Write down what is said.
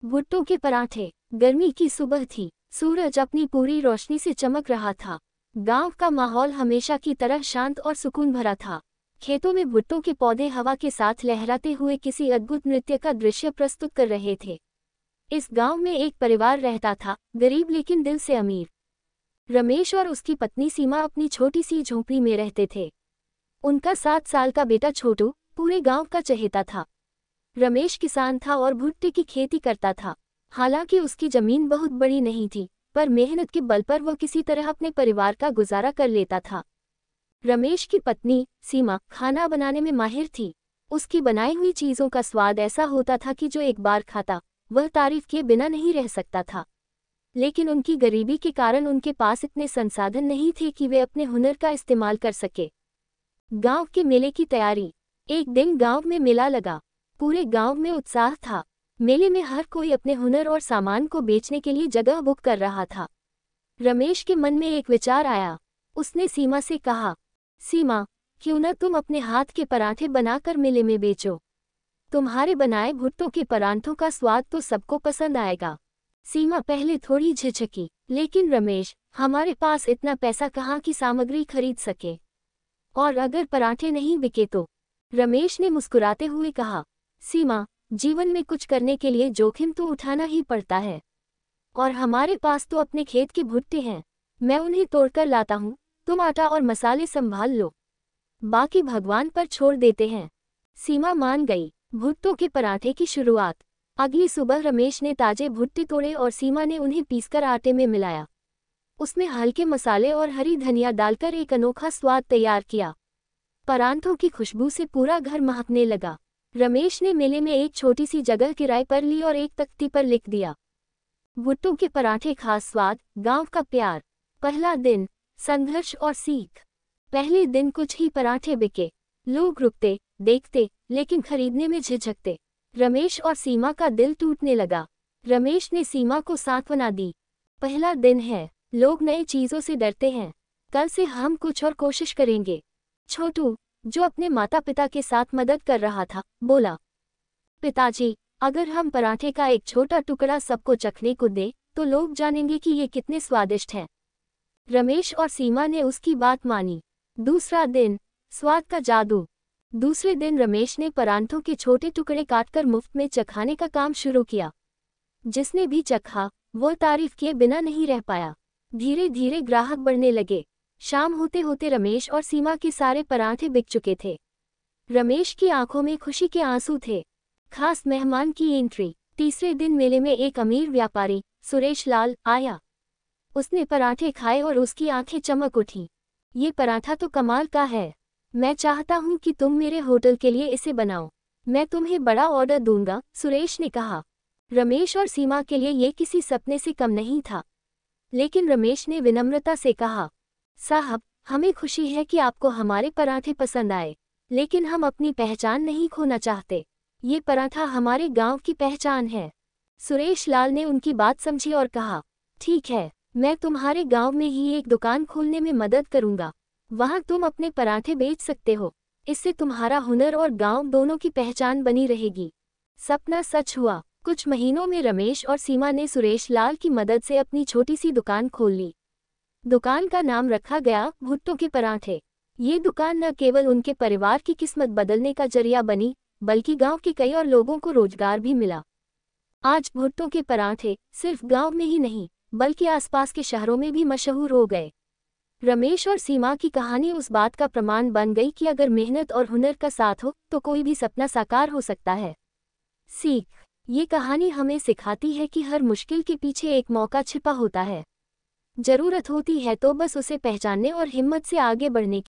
भुट्टो के पराठे। गर्मी की सुबह थी। सूरज अपनी पूरी रोशनी से चमक रहा था। गांव का माहौल हमेशा की तरह शांत और सुकून भरा था। खेतों में भुट्टो के पौधे हवा के साथ लहराते हुए किसी अद्भुत नृत्य का दृश्य प्रस्तुत कर रहे थे। इस गांव में एक परिवार रहता था, गरीब लेकिन दिल से अमीर। रमेश और उसकी पत्नी सीमा अपनी छोटी सी झोंपड़ी में रहते थे। उनका 7 साल का बेटा छोटू पूरे गांव का चहेता था। रमेश किसान था और भुट्टे की खेती करता था। हालांकि उसकी जमीन बहुत बड़ी नहीं थी, पर मेहनत के बल पर वह किसी तरह अपने परिवार का गुजारा कर लेता था। रमेश की पत्नी सीमा खाना बनाने में माहिर थी। उसकी बनाई हुई चीज़ों का स्वाद ऐसा होता था कि जो एक बार खाता वह तारीफ किए बिना नहीं रह सकता था। लेकिन उनकी गरीबी के कारण उनके पास इतने संसाधन नहीं थे कि वे अपने हुनर का इस्तेमाल कर सके। गांव के मेले की तैयारी। एक दिन गांव में मेला लगा। पूरे गांव में उत्साह था। मेले में हर कोई अपने हुनर और सामान को बेचने के लिए जगह बुक कर रहा था। रमेश के मन में एक विचार आया। उसने सीमा से कहा, सीमा, क्यों न तुम अपने हाथ के पराठे बनाकर मेले में बेचो। तुम्हारे बनाए भुट्टो के परांठों का स्वाद तो सबको पसंद आएगा। सीमा पहले थोड़ी झिझकी, लेकिन रमेश, हमारे पास इतना पैसा कहाँ की सामग्री खरीद सके, और अगर पराठे नहीं बिके तो। रमेश ने मुस्कुराते हुए कहा, सीमा, जीवन में कुछ करने के लिए जोखिम तो उठाना ही पड़ता है, और हमारे पास तो अपने खेत के भुट्टे हैं। मैं उन्हें तोड़कर लाता हूँ, तुम आटा और मसाले संभाल लो, बाकी भगवान पर छोड़ देते हैं। सीमा मान गई। भुट्टो के पराठे की शुरुआत। अगली सुबह रमेश ने ताजे भुट्टे तोड़े और सीमा ने उन्हें पीसकर आटे में मिलाया। उसमें हल्के मसाले और हरी धनिया डालकर एक अनोखा स्वाद तैयार किया। परांठों की खुशबू से पूरा घर महकने लगा। रमेश ने मेले में एक छोटी सी जगह किराए पर ली और एक तख्ती पर लिख दिया, भुट्टो के पराठे, खास स्वाद, गांव का प्यार। पहला दिन, संघर्ष और सीख। पहले दिन कुछ ही पराठे बिके। लोग रुकते, देखते, लेकिन खरीदने में झिझकते। रमेश और सीमा का दिल टूटने लगा। रमेश ने सीमा को सांत्वना दी, पहला दिन है, लोग नई चीजों से डरते हैं, कल से हम कुछ और कोशिश करेंगे। छोटू, जो अपने माता पिता के साथ मदद कर रहा था, बोला, पिताजी, अगर हम पराठे का एक छोटा टुकड़ा सबको चखने को दें तो लोग जानेंगे कि ये कितने स्वादिष्ट हैं। रमेश और सीमा ने उसकी बात मानी। दूसरा दिन, स्वाद का जादू। दूसरे दिन रमेश ने परांठों के छोटे टुकड़े काटकर मुफ्त में चखाने का काम शुरू किया। जिसने भी चखा वो तारीफ किए बिना नहीं रह पाया। धीरे धीरे ग्राहक बढ़ने लगे। शाम होते होते रमेश और सीमा के सारे पराठे बिक चुके थे। रमेश की आंखों में खुशी के आंसू थे। खास मेहमान की एंट्री। तीसरे दिन मेले में एक अमीर व्यापारी सुरेश लाल आया। उसने पराठे खाए और उसकी आंखें चमक उठी। ये पराठा तो कमाल का है। मैं चाहता हूँ कि तुम मेरे होटल के लिए इसे बनाओ। मैं तुम्हें बड़ा ऑर्डर दूंगा, सुरेश ने कहा। रमेश और सीमा के लिए ये किसी सपने से कम नहीं था। लेकिन रमेश ने विनम्रता से कहा, साहब, हमें खुशी है कि आपको हमारे पराठे पसंद आए, लेकिन हम अपनी पहचान नहीं खोना चाहते। ये पराठा हमारे गांव की पहचान है। सुरेश लाल ने उनकी बात समझी और कहा, ठीक है, मैं तुम्हारे गांव में ही एक दुकान खोलने में मदद करूंगा। वहां तुम अपने पराठे बेच सकते हो। इससे तुम्हारा हुनर और गांव दोनों की पहचान बनी रहेगी। सपना सच हुआ। कुछ महीनों में रमेश और सीमा ने सुरेश लाल की मदद से अपनी छोटी सी दुकान खोल ली। दुकान का नाम रखा गया भुट्टो के पराठे। ये दुकान न केवल उनके परिवार की किस्मत बदलने का जरिया बनी, बल्कि गांव के कई और लोगों को रोजगार भी मिला। आज भुट्टो के पराठे सिर्फ गांव में ही नहीं, बल्कि आसपास के शहरों में भी मशहूर हो गए। रमेश और सीमा की कहानी उस बात का प्रमाण बन गई कि अगर मेहनत और हुनर का साथ हो तो कोई भी सपना साकार हो सकता है। सीख। ये कहानी हमें सिखाती है कि हर मुश्किल के पीछे एक मौका छिपा होता है। जरूरत होती है तो बस उसे पहचानने और हिम्मत से आगे बढ़ने की।